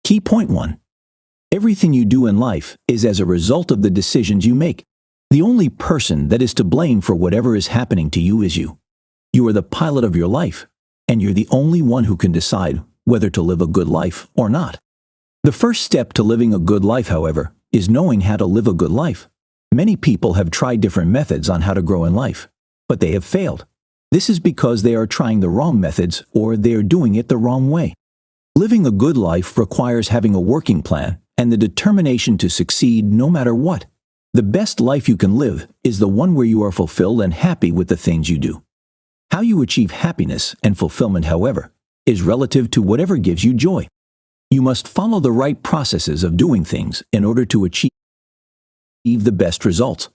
Key point 1. Everything you do in life is as a result of the decisions you make. The only person that is to blame for whatever is happening to you is you. You are the pilot of your life, and you're the only one who can decide whether to live a good life or not. The first step to living a good life, however, is knowing how to live a good life. Many people have tried different methods on how to grow in life, but they have failed. This is because they are trying the wrong methods or they are doing it the wrong way. Living a good life requires having a working plan and the determination to succeed no matter what. The best life you can live is the one where you are fulfilled and happy with the things you do. How you achieve happiness and fulfillment, however, is relative to whatever gives you joy. You must follow the right processes of doing things in order to achieve the best results.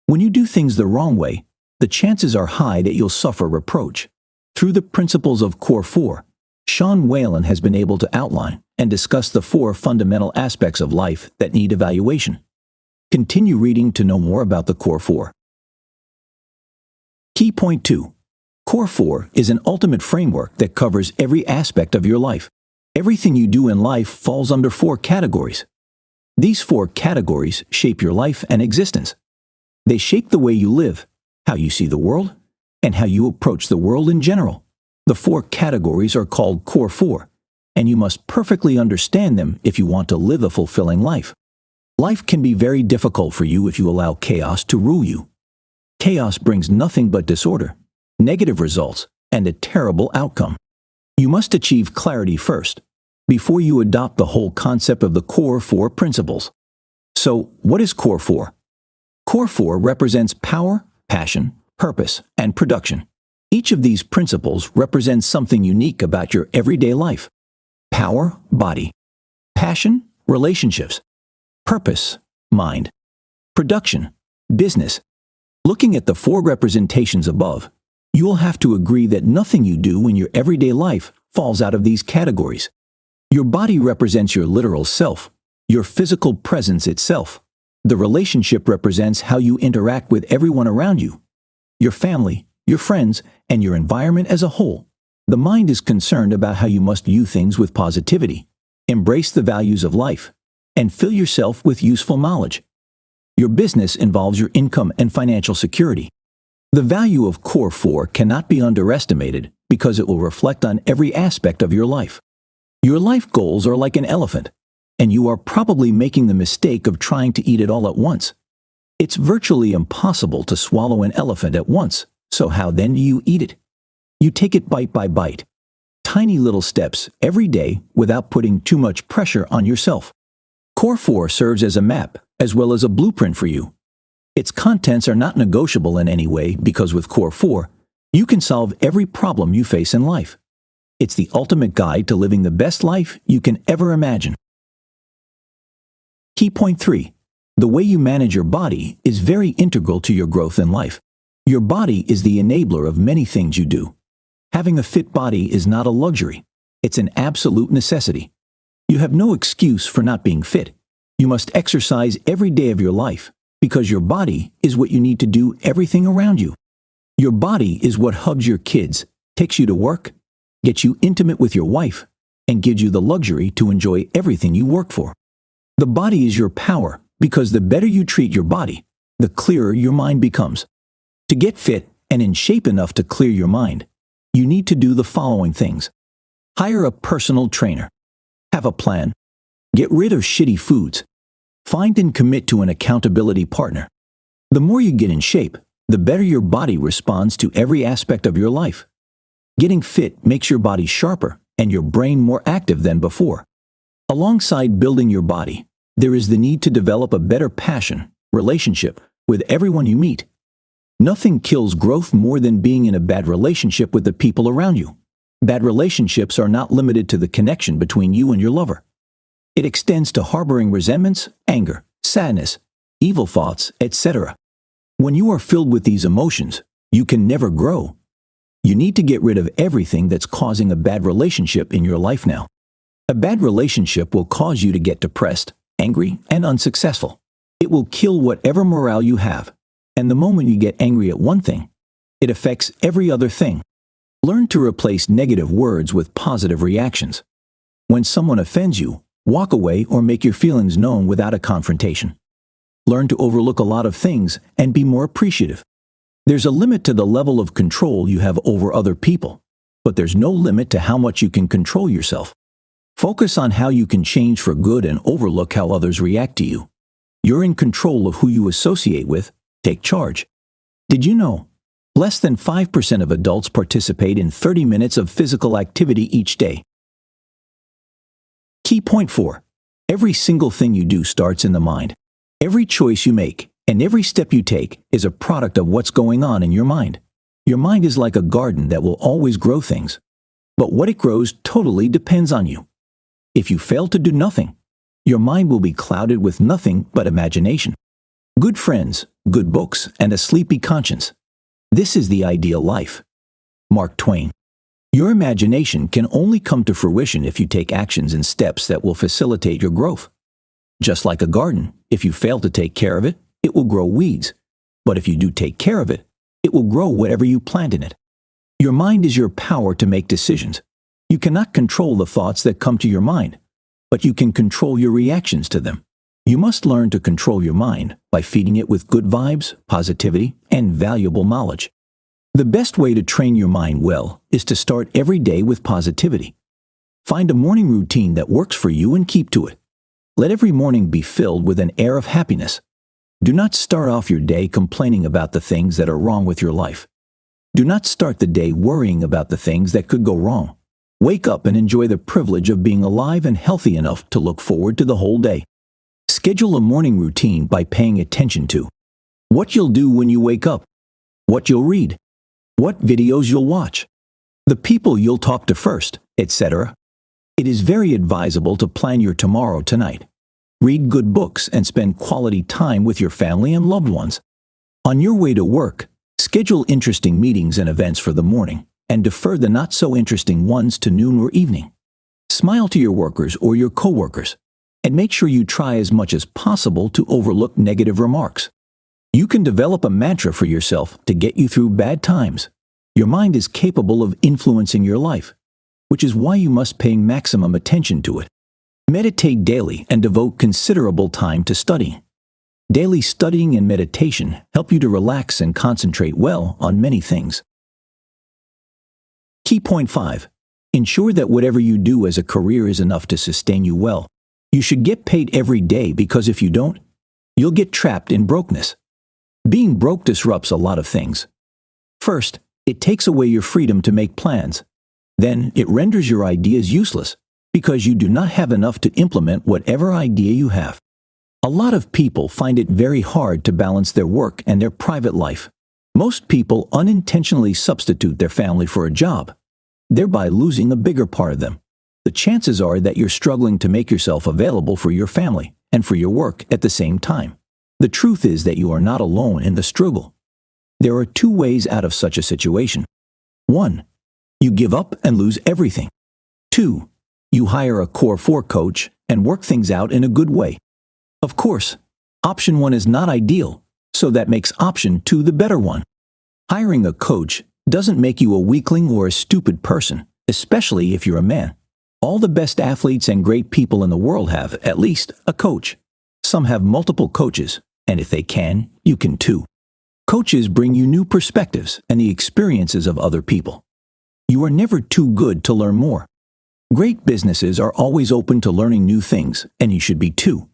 When you do things the wrong way, the chances are high that you'll suffer reproach. Through the principles of Core 4, Sean Whalen has been able to outline and discuss the 4 fundamental aspects of life that need evaluation. Continue reading to know more about the Core 4. Key point 2. Core 4 is an ultimate framework that covers every aspect of your life. Everything you do in life falls under 4 categories. These 4 categories shape your life and existence. They shape the way you live, how you see the world, and how you approach the world in general. The 4 categories are called Core 4, and you must perfectly understand them if you want to live a fulfilling life. Life can be very difficult for you if you allow chaos to rule you. Chaos brings nothing but disorder, negative results, and a terrible outcome. You must achieve clarity first, before you adopt the whole concept of the Core 4 principles. So, what is Core 4? Core 4 represents power, passion, purpose, and production. Each of these principles represents something unique about your everyday life. Power, body. Passion, relationships. Purpose, mind. Production, business. Looking at the 4 representations above, you will have to agree that nothing you do in your everyday life falls out of these categories. Your body represents your literal self, your physical presence itself. The relationship represents how you interact with everyone around you, your family, your friends, and your environment as a whole. The mind is concerned about how you must view things with positivity, embrace the values of life, and fill yourself with useful knowledge. Your business involves your income and financial security. The value of Core 4 cannot be underestimated because it will reflect on every aspect of your life. Your life goals are like an elephant, and you are probably making the mistake of trying to eat it all at once. It's virtually impossible to swallow an elephant at once, so how then do you eat it? You take it bite by bite, tiny little steps every day without putting too much pressure on yourself. Core 4 serves as a map as well as a blueprint for you. Its contents are not negotiable in any way because with Core 4, you can solve every problem you face in life. It's the ultimate guide to living the best life you can ever imagine. Key point 3. The way you manage your body is very integral to your growth in life. Your body is the enabler of many things you do. Having a fit body is not a luxury. It's an absolute necessity. You have no excuse for not being fit. You must exercise every day of your life because your body is what you need to do everything around you. Your body is what hugs your kids, takes you to work, gets you intimate with your wife, and gives you the luxury to enjoy everything you work for. The body is your power because the better you treat your body, the clearer your mind becomes. To get fit and in shape enough to clear your mind, you need to do the following things. Hire a personal trainer. Have a plan. Get rid of shitty foods. Find and commit to an accountability partner. The more you get in shape, the better your body responds to every aspect of your life. Getting fit makes your body sharper and your brain more active than before. Alongside building your body, there is the need to develop a better passion, relationship with everyone you meet. Nothing kills growth more than being in a bad relationship with the people around you. Bad relationships are not limited to the connection between you and your lover. It extends to harboring resentments, anger, sadness, evil thoughts, etc. When you are filled with these emotions, you can never grow. You need to get rid of everything that's causing a bad relationship in your life now. A bad relationship will cause you to get depressed, angry, and unsuccessful. It will kill whatever morale you have. And the moment you get angry at one thing, it affects every other thing. Learn to replace negative words with positive reactions. When someone offends you, Walk away or make your feelings known without a confrontation. Learn to overlook a lot of things and be more appreciative. There's a limit to the level of control you have over other people, but there's no limit to how much you can control yourself. Focus on how you can change for good and overlook how others react to you. You're in control of who you associate with. Take charge. Did you know? Less than 5% of adults participate in 30 minutes of physical activity each day. Key point 4. Every single thing you do starts in the mind. Every choice you make and every step you take is a product of what's going on in your mind. Your mind is like a garden that will always grow things. But what it grows totally depends on you. If you fail to do nothing, your mind will be clouded with nothing but imagination. Good friends, good books, and a sleepy conscience. This is the ideal life. Mark Twain. Your imagination can only come to fruition if you take actions and steps that will facilitate your growth. Just like a garden, if you fail to take care of it, it will grow weeds. But if you do take care of it, it will grow whatever you plant in it. Your mind is your power to make decisions. You cannot control the thoughts that come to your mind, but you can control your reactions to them. You must learn to control your mind by feeding it with good vibes, positivity, and valuable knowledge. The best way to train your mind well is to start every day with positivity. Find a morning routine that works for you and keep to it. Let every morning be filled with an air of happiness. Do not start off your day complaining about the things that are wrong with your life. Do not start the day worrying about the things that could go wrong. Wake up and enjoy the privilege of being alive and healthy enough to look forward to the whole day. Schedule a morning routine by paying attention to what you'll do when you wake up, what you'll read, what videos you'll watch, the people you'll talk to first, etc. It is very advisable to plan your tomorrow tonight. Read good books and spend quality time with your family and loved ones. On your way to work, schedule interesting meetings and events for the morning, and defer the not-so-interesting ones to noon or evening. Smile to your workers or your co-workers, and make sure you try as much as possible to overlook negative remarks. You can develop a mantra for yourself to get you through bad times. Your mind is capable of influencing your life, which is why you must pay maximum attention to it. Meditate daily and devote considerable time to studying. Daily studying and meditation help you to relax and concentrate well on many things. Key point 5. Ensure that whatever you do as a career is enough to sustain you well. You should get paid every day because if you don't, you'll get trapped in brokenness. Being broke disrupts a lot of things. First, it takes away your freedom to make plans. Then, it renders your ideas useless because you do not have enough to implement whatever idea you have. A lot of people find it very hard to balance their work and their private life. Most people unintentionally substitute their family for a job, thereby losing a bigger part of them. The chances are that you're struggling to make yourself available for your family and for your work at the same time. The truth is that you are not alone in the struggle. There are 2 ways out of such a situation. 1. You give up and lose everything. 2. You hire a Core 4 coach and work things out in a good way. Of course, option 1 is not ideal, so that makes option 2 the better one. Hiring a coach doesn't make you a weakling or a stupid person, especially if you're a man. All the best athletes and great people in the world have, at least, a coach. Some have multiple coaches, and if they can, you can too. Coaches bring you new perspectives and the experiences of other people. You are never too good to learn more. Great businesses are always open to learning new things, and you should be too.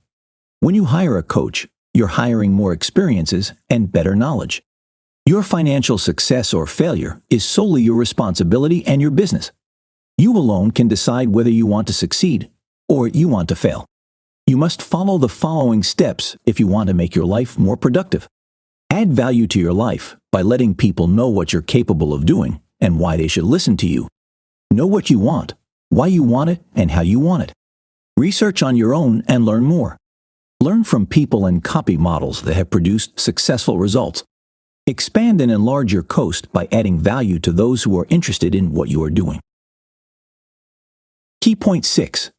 When you hire a coach, you're hiring more experiences and better knowledge. Your financial success or failure is solely your responsibility and your business. You alone can decide whether you want to succeed or you want to fail. You must follow the following steps if you want to make your life more productive. Add value to your life by letting people know what you're capable of doing and why they should listen to you. Know what you want, why you want it, and how you want it. Research on your own and learn more. Learn from people and copy models that have produced successful results. Expand and enlarge your coast by adding value to those who are interested in what you are doing. Key point 6.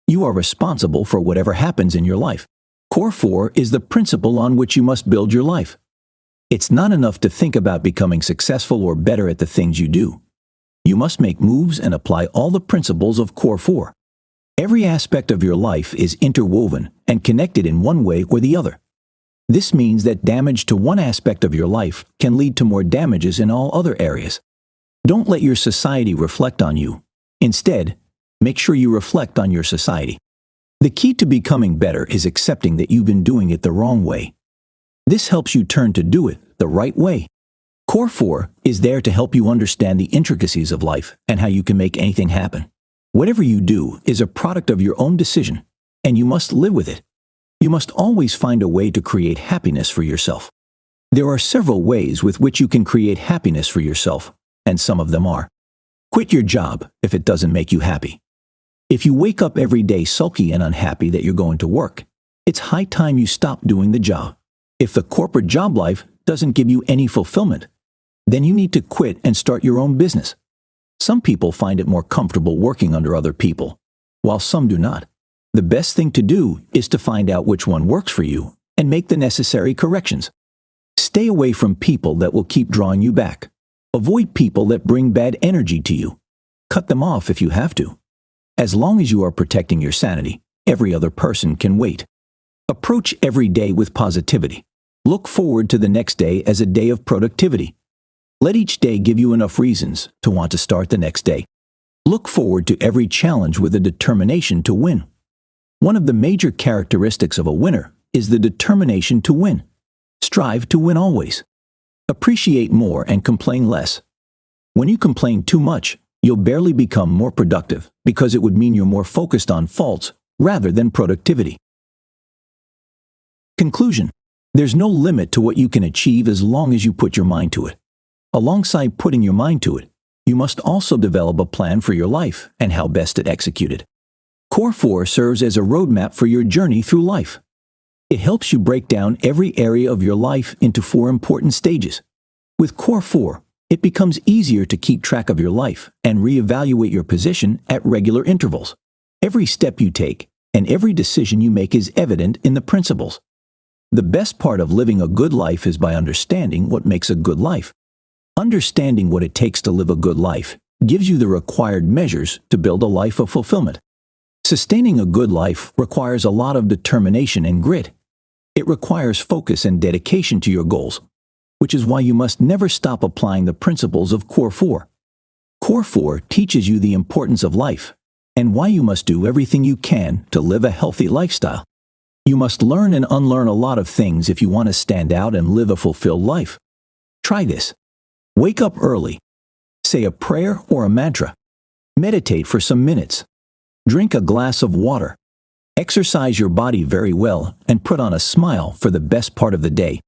You are responsible for whatever happens in your life. Core 4 is the principle on which you must build your life. It's not enough to think about becoming successful or better at the things you do. You must make moves and apply all the principles of Core 4. Every aspect of your life is interwoven and connected in one way or the other. This means that damage to one aspect of your life can lead to more damages in all other areas. Don't let your society reflect on you. Instead, make sure you reflect on your society. The key to becoming better is accepting that you've been doing it the wrong way. This helps you turn to do it the right way. Core 4 is there to help you understand the intricacies of life and how you can make anything happen. Whatever you do is a product of your own decision, and you must live with it. You must always find a way to create happiness for yourself. There are several ways with which you can create happiness for yourself, and some of them are: quit your job if it doesn't make you happy. If you wake up every day sulky and unhappy that you're going to work, it's high time you stop doing the job. If the corporate job life doesn't give you any fulfillment, then you need to quit and start your own business. Some people find it more comfortable working under other people, while some do not. The best thing to do is to find out which one works for you and make the necessary corrections. Stay away from people that will keep drawing you back. Avoid people that bring bad energy to you. Cut them off if you have to. As long as you are protecting your sanity, every other person can wait. Approach every day with positivity. Look forward to the next day as a day of productivity. Let each day give you enough reasons to want to start the next day. Look forward to every challenge with a determination to win. One of the major characteristics of a winner is the determination to win. Strive to win always. Appreciate more and complain less. When you complain too much, you'll barely become more productive because it would mean you're more focused on faults rather than productivity. Conclusion: there's no limit to what you can achieve as long as you put your mind to it. Alongside putting your mind to it, you must also develop a plan for your life and how best to execute it. Core 4 serves as a roadmap for your journey through life. It helps you break down every area of your life into 4 important stages. With Core 4, it becomes easier to keep track of your life and reevaluate your position at regular intervals. Every step you take and every decision you make is evident in the principles. The best part of living a good life is by understanding what makes a good life. Understanding what it takes to live a good life gives you the required measures to build a life of fulfillment. Sustaining a good life requires a lot of determination and grit. It requires focus and dedication to your goals, which is why you must never stop applying the principles of Core 4. Core 4 teaches you the importance of life and why you must do everything you can to live a healthy lifestyle. You must learn and unlearn a lot of things if you want to stand out and live a fulfilled life. Try this. Wake up early. Say a prayer or a mantra. Meditate for some minutes. Drink a glass of water. Exercise your body very well and put on a smile for the best part of the day.